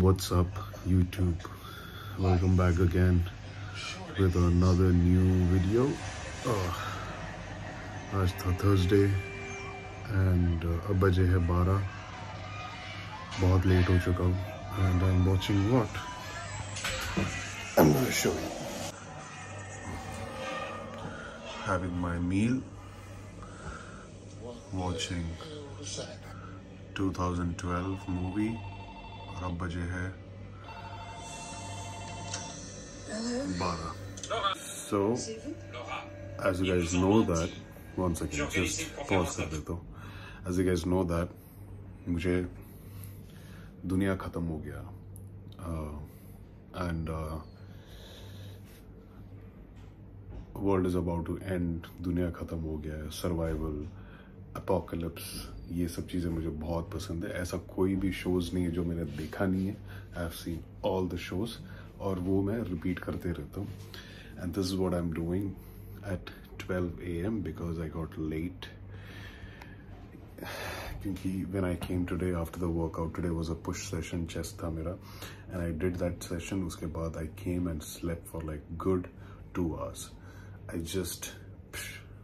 What's up, YouTube? Welcome back again with another new video. आज था Thursday and अब बजे है 12. बहुत लेट हो चुका हूँ and I'm watching what? I'm gonna show you. Having my meal, watching 2012 movie. और अब बजे है 12. So, as you guys know that, one second, just pause कर देता हूँ. As you guys know that, मुझे दुनिया ख़त्म हो गया. And world is about to end. दुनिया ख़त्म हो गया है. Survival, apocalypse, ये सब चीज़ें मुझे बहुत पसंद है. ऐसा कोई भी शोज़ नहीं है जो मैंने देखा नहीं है. I have seen all the shows और वो मैं रिपीट करते रहता हूँ. And this is what I am doing at 12 AM because I got late. क्योंकि when I came today after the workout, today was a push session, chest था मेरा, and I did that session. उसके बाद I came and slept for like good 2 hours. I just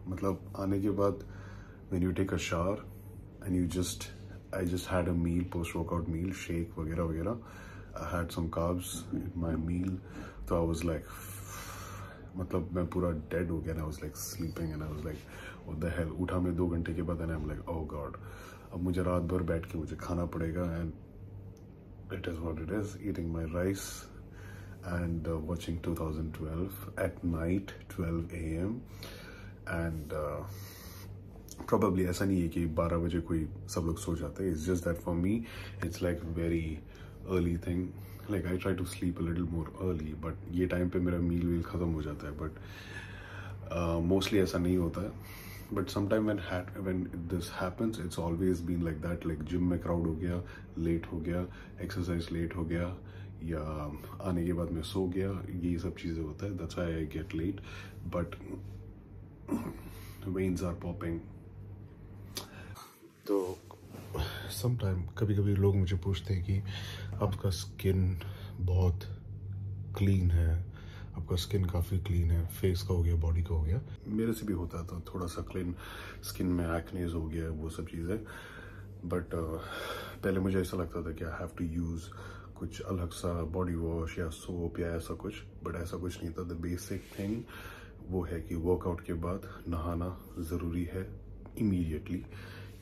मतलब आने के बाद when you take a shower and I just had a meal, post-workout meal, shake वगैरह वगैरह. I had some carbs in my meal, so I was like, मतलब मैं पूरा dead हो गया. I was like sleeping and I was like, what the hell. उठा मैं 2 घंटे के बाद and I'm like, oh god, अब मुझे रात भर बैठ के मुझे खाना पड़ेगा. And it is what it is. Eating my rice and watching 2012 at night, 12 AM. And probably ऐसा नहीं है कि 12 बजे कोई सब लोग सो जाते हैं. It's just that for me it's like very early thing. Like I try to sleep a little more early, but ये टाइम पे मेरा मील वील ख़त्म हो जाता है. But mostly ऐसा नहीं होता है. But sometime when this happens, it's always been like that. Like gym में crowd हो गया, late हो गया, exercise late हो गया, या आने के बाद मैं सो गया, ये सब चीज़ें होता है. That's why I get late. But veins are popping. तो समटाइम कभी कभी लोग मुझे पूछते हैं कि आपका स्किन बहुत क्लीन है, आपका स्किन काफ़ी क्लीन है, फेस का हो गया, बॉडी का हो गया. मेरे से भी होता था थोड़ा सा क्लीन स्किन में एक्नेज हो गया, वो सब चीज़ें. बट पहले मुझे ऐसा लगता था कि आई हैव टू यूज़ कुछ अलग सा बॉडी वॉश या सोप या ऐसा कुछ. बट ऐसा कुछ नहीं था. द बेसिक थिंग वो है कि वर्कआउट के बाद नहाना ज़रूरी है इमीडिएटली,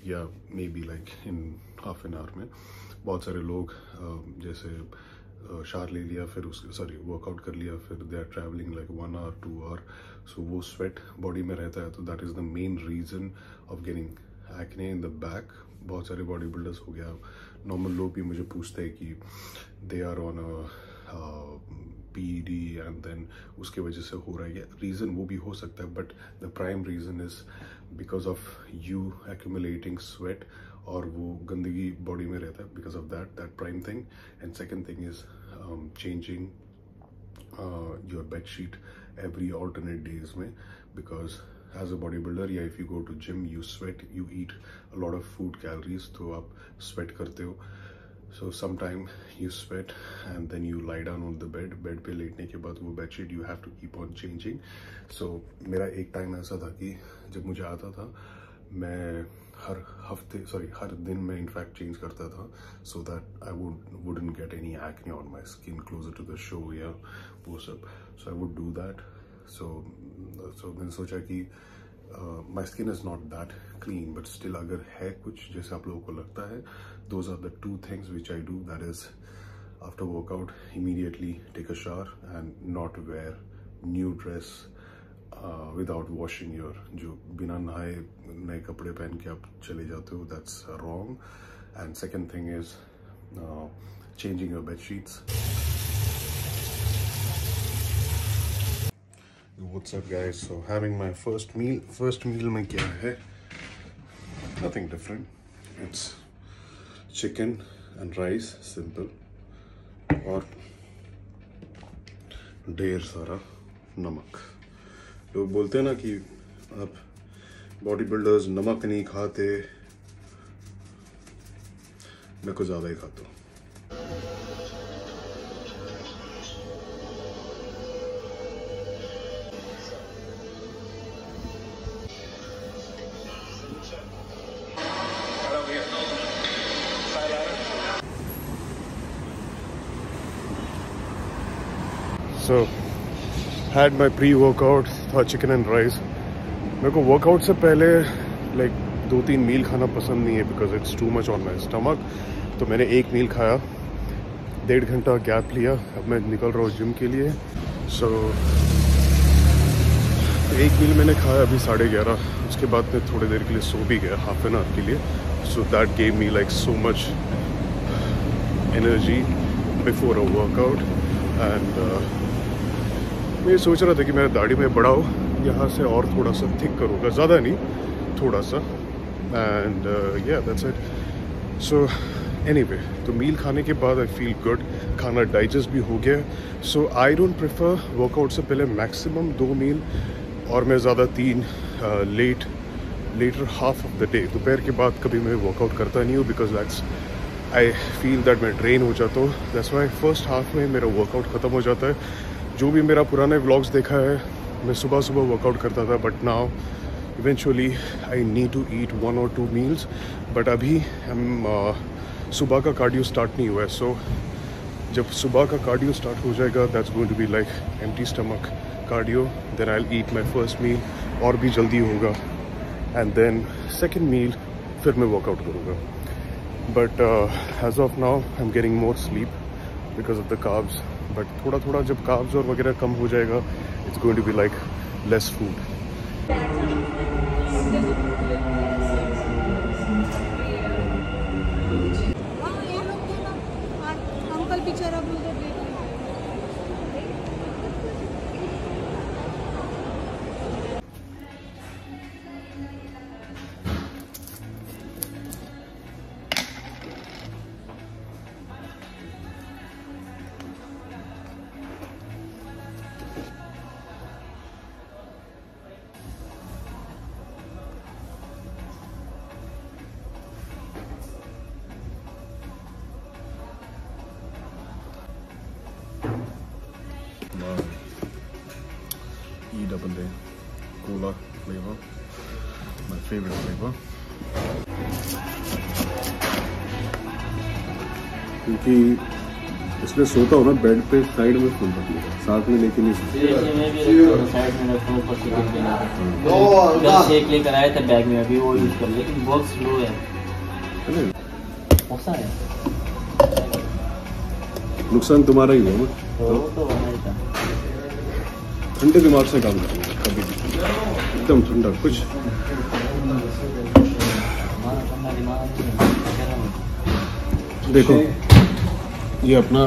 या may be like in half an hour में. बहुत सारे लोग जैसे शावर ले लिया, फिर वर्कआउट कर लिया, फिर they are travelling like 1 hour 2 hour, so वो स्वेट बॉडी में रहता है. तो that is the main reason of getting acne in the back. बहुत सारे बॉडी बिल्डर्स हो गया, नॉर्मल लोग भी मुझे पूछते हैं कि they are on PED and then उसके वजह से हो रहा है. रीज़न वो भी हो सकता है, but the prime reason is because of you accumulating sweat, और वो गंदगी बॉडी में रहता है because of that prime thing. And second thing is changing your bed sheet every alternate days में, बिकॉज as a bodybuilder, या if you go to gym, you sweat, you eat a lot of food calories, तो आप sweat करते हो. So sometime you sweat and then you lie down on the bed पे लेटने के बाद वो bedsheet you have to keep on changing. So मेरा एक टाइम ऐसा था कि जब मुझे आता था, मैं हर दिन मैं इनफैक्ट चेंज करता था, so that I wouldn't get any acne on my skin closer to the show या वो सब. So I would do that. So मैंने सोचा कि my skin is not that clean, but still अगर है कुछ जैसे आप लोगों को लगता है, those are the 2 things which I do. That is, after workout, immediately take a shower and not wear new dress without washing your, जो बिना नहाए नए कपड़े पहन के आप चले जाते हो, that's wrong. And second thing is changing your bed sheets. What's up guys? So having my first meal में क्या है? Nothing different. It's chicken and rice, simple, और ढेर सारा नमक. लोग बोलते हैं ना कि आप बॉडी बिल्डर्स नमक नहीं खाते, मैं कुछ ज़्यादा ही खाता हूँ. So had my pre workout था चिकन एंड राइस। मेरे को वर्कआउट से पहले लाइक 2-3 मील खाना पसंद नहीं है because it's too much on my stomach. तो मैंने एक मील खाया, 1.5 घंटा गैप लिया, अब मैं निकल रहा हूँ जिम के लिए। सो एक मील मैंने खाया अभी 11:30, उसके बाद मैं थोड़ी देर के लिए सो भी गया, हाफ एन आवर के लिए। So that gave me like so much energy before a workout. And मैं सोच रहा था कि मैं दाढ़ी में बढ़ाऊँ, यहाँ से और थोड़ा सा थिक करूँगा, ज़्यादा नहीं, थोड़ा सा। And yeah, that's it. So anyway, तो मील खाने के बाद आई फील गुड, खाना डाइजेस्ट भी हो गया। So I don't prefer workout से पहले मैक्सिमम 2 मील, और मैं ज़्यादा 3 later half of the day, दोपहर के बाद कभी मैं वर्कआउट करता नहीं हूँ because that's I feel that मैं ड्रेन हो जाता हूँ। दैट्स वाई फर्स्ट हाफ में मेरा वर्कआउट ख़त्म हो जाता है। जो भी मेरा पुराने व्लॉग्स देखा है, मैं सुबह सुबह वर्कआउट करता था, but now eventually I need to eat 1 or 2 meals। But अभी हम सुबह का कार्डियो स्टार्ट नहीं हुआ है। सो जब सुबह का कार्डियो स्टार्ट हो जाएगा, that's going to be like empty stomach cardio, then I will eat my first meal, और भी जल्दी होगा। एंड देन सेकेंड मील फिर मैं वर्कआउट करूँगा। But as of now I am getting more sleep because of the carbs. But थोड़ा थोड़ा जब कार्ब्स और वगैरह कम हो जाएगा, it's going to be like less food. Uncle बेचारा E-double-A cola flavor, my favorite flavor. क्योंकि इसमें सोता हूँ ना बेड पे, साइड में फोन रख लिया, साथ में लेके नहीं सोता। साइड में रखो, ऊपर से शेक लेकर आया था बैग में, अभी वो यूज कर, लेकिन बहुत स्लो है। ऐसा है, नुकसान तुम्हारा ही है ना, तो हमारे था। ठंडे दिमाग से काम करेंगे कभी भी, एकदम ठंडा कुछ। देखो ये अपना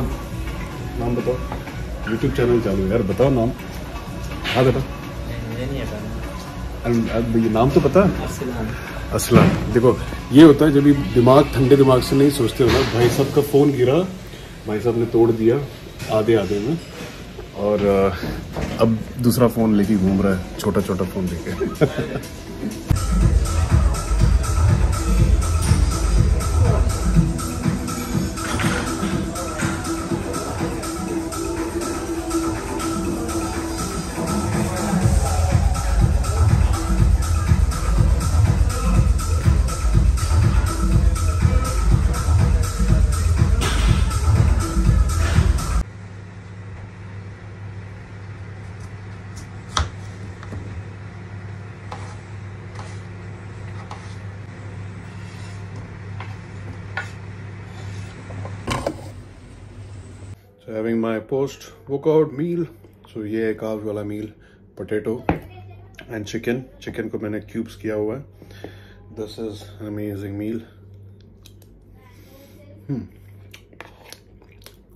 नाम बताओ, YouTube चैनल चालू है यार, बताओ नाम। हाँ बेटा, ये नाम तो पता है, असला। देखो ये होता है जब भी दिमाग ठंडे दिमाग से नहीं सोचते हो ना। भाई साहब का फ़ोन गिरा, भाई साहब ने तोड़ दिया आधे में, और अब दूसरा फ़ोन लेके घूम रहा है, छोटा छोटा फ़ोन लेके। So having my post workout meal, so ये है कार्ब्स वाला मील, पोटैटो एंड चिकन को मैंने क्यूब्स किया हुआ है। This is amazing meal.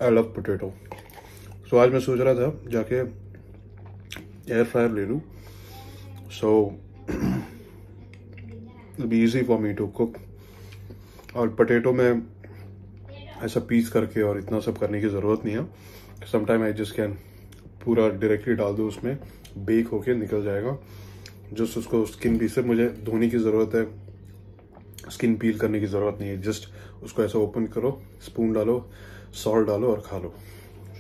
I love potato. So आज मैं सोच रहा था जाके एयर फ्रायर ले लूँ, सो it'll be easy for me to cook। और पोटैटो में ऐसा पीस करके और इतना सब करने की ज़रूरत नहीं है। समटाइम आई जस्ट कैन पूरा डायरेक्टली डाल दो उसमें, बेक होके निकल जाएगा। जस्ट उसको स्किन पीस से मुझे धोने की ज़रूरत है, स्किन पील करने की ज़रूरत नहीं है। जस्ट उसको ऐसा ओपन करो, स्पून डालो, सॉल्ट डालो और खा लो।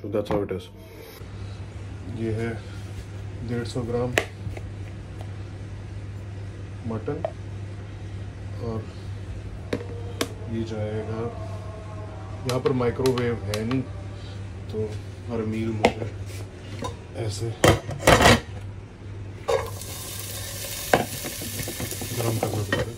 So that's how it is. ये है 150 ग्राम मटन, और ये जाएगा, यहाँ पर माइक्रोवेव है नहीं तो हर मील मुझे ऐसे गरम करना पड़ेगा।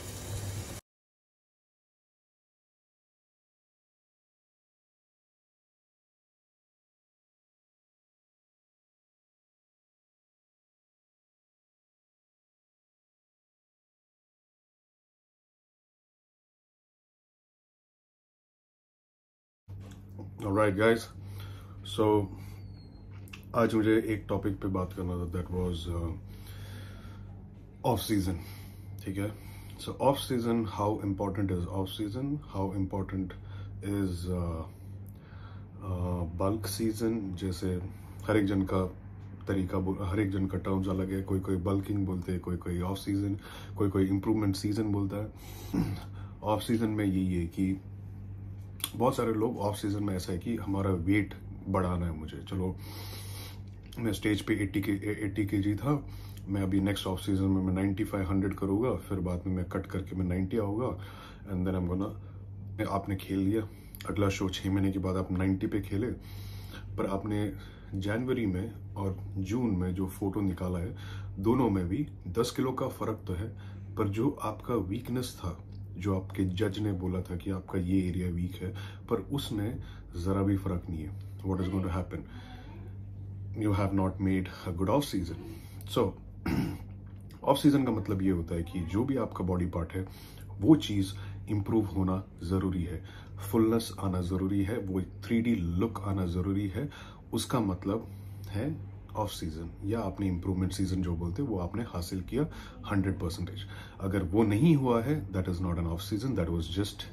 Alright guys, so आज मुझे एक टॉपिक पे बात करना था, दैट वाज ऑफ सीजन। ठीक है, सो off season, how important is off season, how important is bulk season. जैसे हर एक जन का तरीका, हर एक जन का टर्म्स अलग है। कोई कोई बल्किंग बोलते हैं, कोई कोई ऑफ सीजन, कोई कोई इम्प्रूवमेंट सीजन बोलता है। ऑफ सीजन में यही है कि बहुत सारे लोग ऑफ सीजन में ऐसा है कि हमारा वेट बढ़ाना है मुझे, चलो मैं स्टेज पे 80 kg था, मैं अभी नेक्स्ट ऑफ सीजन में मैं 95-100 करूँगा, फिर बाद में मैं कट करके मैं 90 आऊँगा, and then I am gonna. आपने खेल लिया, अगला शो 6 महीने के बाद आप 90 पे खेले, पर आपने जनवरी में और जून में जो फोटो निकाला है, दोनों में भी 10 किलो का फर्क तो है, पर जो आपका वीकनेस था, जो आपके जज ने बोला था कि आपका ये एरिया वीक है, पर उसमें जरा भी फर्क नहीं है। What is going to happen? You have not made a good off season. So off season का मतलब ये होता है कि जो भी आपका बॉडी पार्ट है, वो चीज इंप्रूव होना जरूरी है, फुलनेस आना जरूरी है, वो 3D लुक आना जरूरी है। उसका मतलब है ऑफ सीजन, या आपने इंप्रूवमेंट सीजन जो बोलते हैं वो आपने हासिल किया 100%। अगर वो नहीं हुआ है, that is not an off season, that was just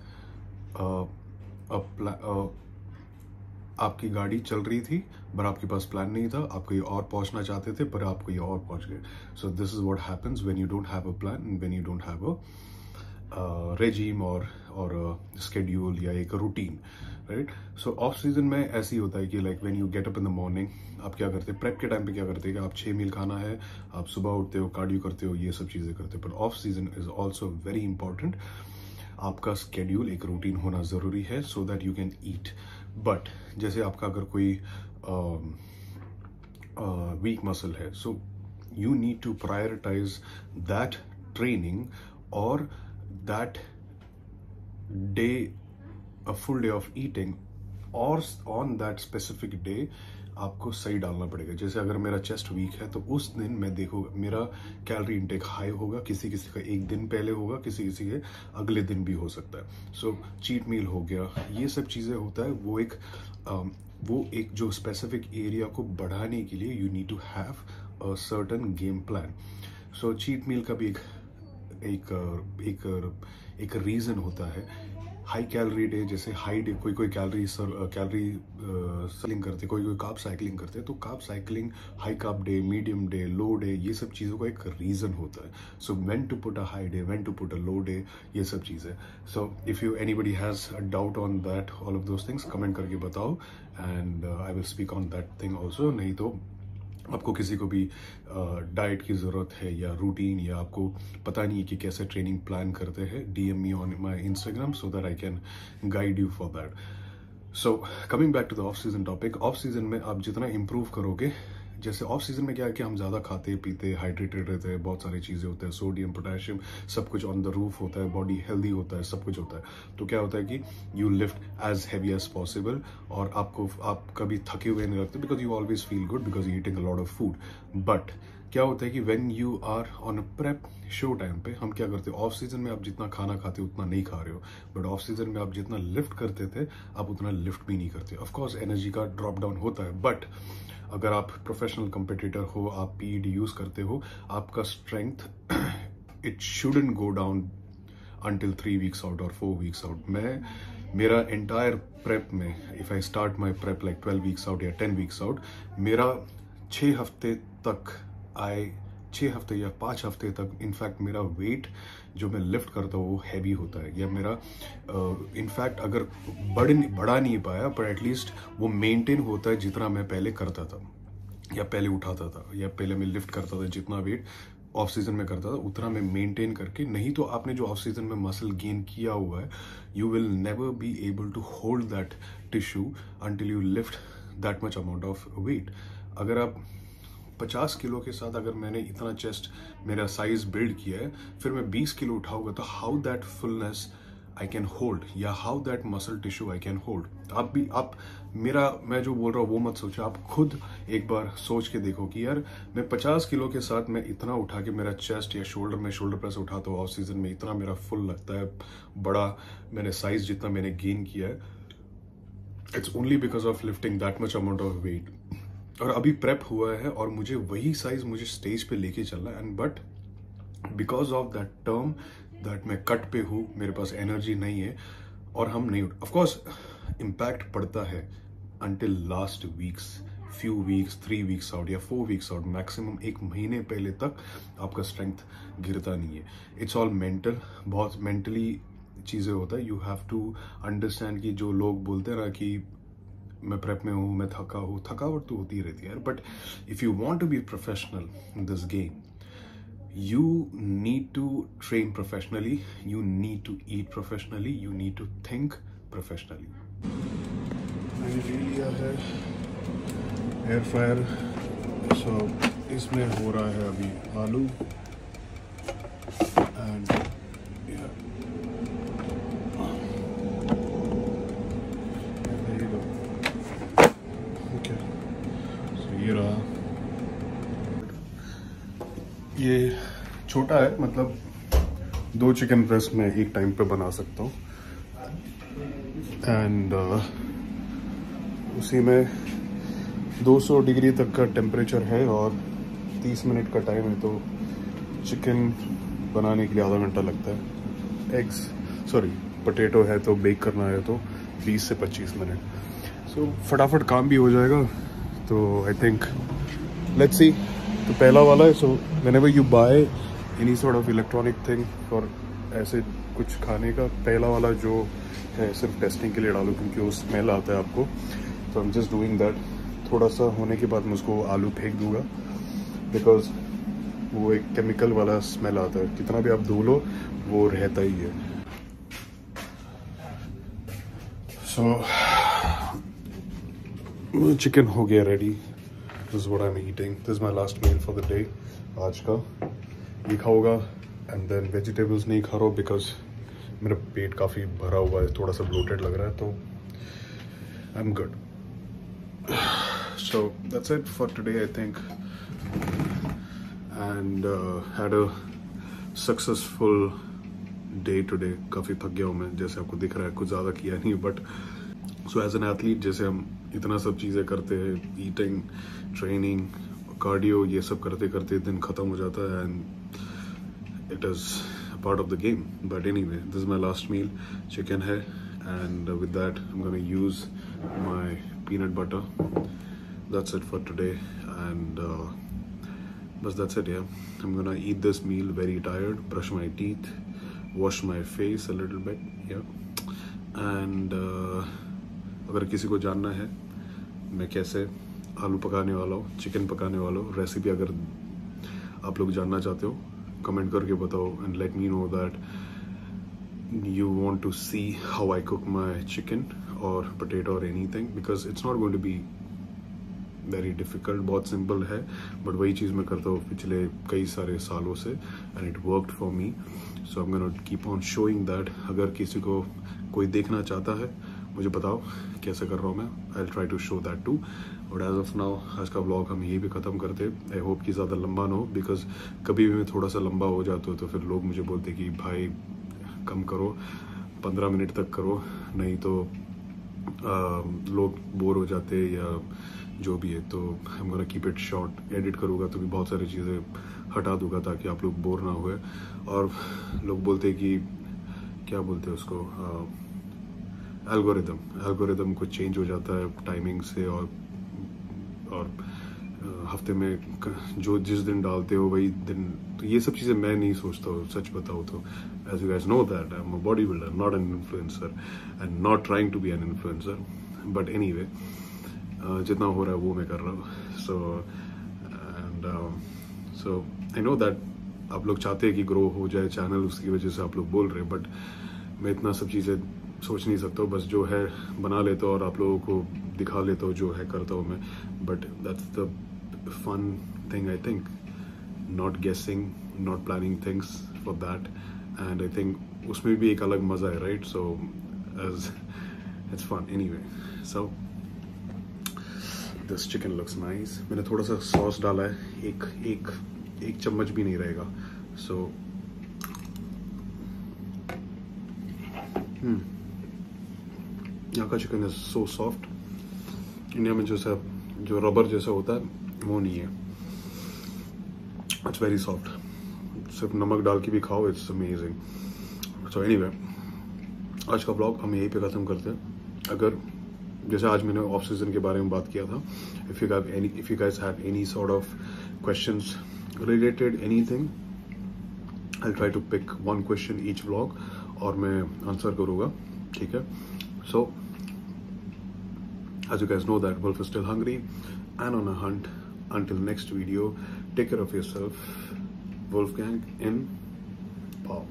आपकी गाड़ी चल रही थी पर आपके पास प्लान नहीं था, आप कहीं और पहुंचना चाहते थे पर आप कहीं और पहुंच गए। So this is what happens when you don't have a plan, when you don't have a regime और स्केड्यूल या एक रूटीन, राइट। सो ऑफ सीजन में ऐसे ही होता है कि like when you get up in the morning, आप क्या करते हैं प्रेप के टाइम पे, क्या करते हैं कि आप 6 मील खाना है, आप सुबह उठते हो, कार्डियो करते हो, ये सब चीजें करते हो। पर off season is also very important, आपका स्केड्यूल, एक रूटीन होना जरूरी है, so that you can eat. But जैसे आपका अगर कोई वीक मसल है, so you need to prioritize that training और that day, a full day of eating, और on that specific day आपको सही डालना पड़ेगा। जैसे अगर मेरा चेस्ट वीक है तो उस दिन मैं देखूंगा मेरा कैलोरी इंटेक हाई होगा, किसी किसी का एक दिन पहले होगा, किसी किसी के अगले दिन भी हो सकता है। सो चीट मील हो गया, ये सब चीजें होता है। वो एक जो स्पेसिफिक एरिया को बढ़ाने के लिए you need to have a certain game plan. So cheat meal का भी एक रीजन होता है। हाई कैलोरी डे, जैसे हाई डे, कोई कोई कैलोरी साइक्लिंग करते, कोई कोई कार्ब साइक्लिंग करते हैं, तो carb cycling, high carb day, medium day, low day, ये सब चीज़ों का एक रीजन होता है। So when to put a high day, when to put a low day, ये सब चीज़ें। So if you anybody has a doubt on that, all of those things comment करके बताओ, and I will speak on that thing also. नहीं तो आपको किसी को भी डाइट की ज़रूरत है या रूटीन, या आपको पता नहीं है कि कैसे ट्रेनिंग प्लान करते हैं, DM me on my Instagram so that I can guide you for that. So coming back to the off season topic, off season में आप जितना इम्प्रूव करोगे, जैसे ऑफ सीजन में क्या है कि हम ज़्यादा खाते पीते, हाइड्रेटेड रहते हैं, बहुत सारी चीज़ें होते हैं, सोडियम, पोटेशियम, सब कुछ ऑन द रूफ होता है, बॉडी हेल्दी होता है, सब कुछ होता है। तो क्या होता है कि you lift as heavy as possible, और आप कभी थके हुए नहीं लगते, because you always feel good because you eating a lot of food. But क्या होता है कि when you are on a prep show time पे, हम क्या करते हैं, ऑफ सीजन में आप जितना खाना खाते हो उतना नहीं खा रहे हो, बट ऑफ सीजन में आप जितना लिफ्ट करते थे आप उतना लिफ्ट भी नहीं करते। ऑफकोर्स एनर्जी का ड्रॉप डाउन होता है, बट अगर आप प्रोफेशनल कंपिटिटर हो, आप PED यूज करते हो, आपका strength it shouldn't go down until 3 weeks out और 4 वीक्स आउट। मेरा एंटायर प्रेप में, if I start my prep like 12 weeks out या 10 वीक्स आउट, मेरा 6 हफ्ते तक 6 हफ्ते या 5 हफ्ते तक इनफैक्ट मेरा वेट जो मैं लिफ्ट करता हूँ वो हैवी होता है, या मेरा इनफैक्ट अगर बढ़ा नहीं पाया, पर एटलीस्ट वो मेंटेन होता है जितना मैं पहले करता था, या पहले उठाता था, या पहले मैं लिफ्ट करता था, जितना वेट ऑफ सीजन में करता था उतना मैं मेंटेन करके। नहीं तो आपने जो ऑफ सीजन में मसल गेन किया हुआ है, you will never be able to hold that tissue until you lift that much amount of weight. अगर आप 50 किलो के साथ अगर मैंने इतना चेस्ट मेरा साइज बिल्ड किया है, फिर मैं 20 किलो उठाऊंगा तो how that fullness I can hold, या how that muscle tissue I can hold. मैं जो बोल रहा हूँ वो मत सोचो, आप खुद एक बार सोच के देखो कि यार मैं 50 किलो के साथ मैं इतना उठा के मेरा चेस्ट या शोल्डर में शोल्डर प्रेस उठाता हूँ ऑफ सीजन में, इतना मेरा फुल लगता है, बड़ा मैंने साइज जितना मैंने गेन किया है, it's only because of lifting that much amount of weight. और अभी प्रेप हुआ है और मुझे वही साइज मुझे स्टेज पे लेके चलना है, and but because of that term that मैं कट पे हूँ, मेरे पास एनर्जी नहीं है और हम नहीं उठ, ऑफकोर्स इम्पैक्ट पड़ता है until last weeks, few weeks, 3 weeks out या 4 weeks out, मैक्सिमम 1 महीने पहले तक आपका स्ट्रेंथ गिरता नहीं है। इट्स ऑल मेंटल, बहुत मेंटली चीज़ें होता है। यू हैव टू अंडरस्टैंड कि जो लोग बोलते हैं ना कि मैं प्रेप में हूँ, मैं थका हूँ, थकावट तो होती रहती है यार, but if you want to be professional in this game, you need to train professionally, you need to eat professionally, you need to think professionally. मैंने ले लिया है एयर फ्रायर, सो इसमें हो रहा है अभी आलू एंड ओके, सो ये रहा, ये छोटा है, मतलब 2 चिकन ब्रेस्ट में एक टाइम पे बना सकता हूँ, एंड उसी में 200 डिग्री तक का टेम्परेचर है और 30 मिनट का टाइम है, तो चिकन बनाने के लिए आधा घंटा लगता है। पोटैटो है तो बेक करना है तो 20 से 25 मिनट, सो फटाफट काम भी हो जाएगा। तो आई थिंक लेट्स सी, तो पहला वाला है, so whenever you by any sort of electronic thing for ऐसे कुछ खाने का, पहला वाला जो है सिर्फ टेस्टिंग के लिए डालो क्योंकि वो स्मेल आता है आपको, तो I am just doing that. थोड़ा सा होने के बाद मैं उसको आलू फेंक दूंगा बिकॉज वो एक केमिकल वाला स्मेल आता है, कितना भी आप धो लो वो रहता ही है। सो चिकन हो गया ready, this is what I am eating, this is my last meal for the day आज का। ये खाऊंगा एंड देन वेजिटेबल्स नहीं खा रहा हूँ बिकॉज मेरा पेट काफ़ी भरा हुआ है, थोड़ा सा ब्लोटेड लग रहा है, तो I am good. So that's it for today, I think, and had a successful day today. काफ़ी थक गया हूँ मैं, जैसे आपको दिख रहा है, कुछ ज़्यादा किया नहीं, but so as an athlete जैसे हम इतना सब चीज़ें करते हैं, ईटिंग, ट्रेनिंग, कार्डियो, ये सब करते करते दिन ख़त्म हो जाता है, and it is part of the game. But anyway, this is my last meal, chicken है, and with that I'm going to use my peanut butter. That's it for today, and but that's it, yeah. I'm going to eat this meal very tired, brush my teeth, wash my face a little bit, yeah. And अगर किसी को जानना है मैं कैसे आलू पकाने वाला हूँ, चिकन पकाने वाला हूँ, रेसिपी अगर आप लोग जानना चाहते हो कमेंट करके बताओ, and let me know that you want to see how I cook my chicken or potato or anything, because it's not going to be very difficult, बहुत simple है, but वही चीज़ मैं करता हूँ पिछले कई सारे सालों से, and it worked for me, so I'm gonna keep on showing that। अगर किसी को कोई देखना चाहता है मुझे बताओ कैसे कर रहा हूँ मैं, I'll try to show that too। और as of now आज का ब्लॉग हम यही भी ख़त्म करते हैं। आई होप कि ज़्यादा लंबा ना हो, बिकॉज कभी भी मैं थोड़ा सा लंबा हो जाता हूँ तो फिर लोग मुझे बोलते कि भाई कम करो, 15 मिनट तक करो, नहीं तो लोग बोर हो जाते हैं या जो भी है, तो हम gonna keep it short. Edit करूँगा तो भी बहुत सारी चीज़ें हटा दूंगा ताकि आप लोग बोर ना हुए। और लोग बोलते हैं कि क्या बोलते हैं उसको, एल्गोरिदम कुछ चेंज हो जाता है टाइमिंग से, और हफ्ते में जो जिस दिन डालते हो वही दिन, तो ये सब चीज़ें मैं नहीं सोचता हूँ, सच बताऊँ तो। As you guys know that I am a body builder, not an influencer, and not trying to be an influencer, but anyway जितना हो रहा है वो मैं कर रहा हूँ। सो आई नो दैट आप लोग चाहते हैं कि ग्रो हो जाए चैनल, उसकी वजह से आप लोग बोल रहे हैं, बट मैं इतना सब चीज़ें सोच नहीं सकता हूँ, बस जो है बना लेता हूँ और आप लोगों को दिखा लेता हूँ, जो है करता हूँ मैं, but that's the fun thing, I think. Not guessing, not planning things for that, and I think उसमें भी एक अलग मजा है, right? So as it's fun anyway. So this chicken looks nice. मैंने थोड़ा सा सॉस डाला है, एक चम्मच भी नहीं रहेगा. So यहाँ का chicken is so soft. India में जो रबर जैसा होता है वो नहीं है. It's very soft. सिर्फ नमक डाल के भी खाओ, इट्स अमेजिंग. सो एनीवे, आज का ब्लॉग हम यहीं पे ख़त्म करते हैं. अगर जैसे आज मैंने ऑफ सीजन के बारे में बात किया था, if you guys have any sort of questions related anything, I try to pick one question each vlog और मैं आंसर करूँगा. ठीक है. So, as you guys know that Wolf is still hungry and on a hunt. Until next video, take care of yourself. Wolfgang in Pau.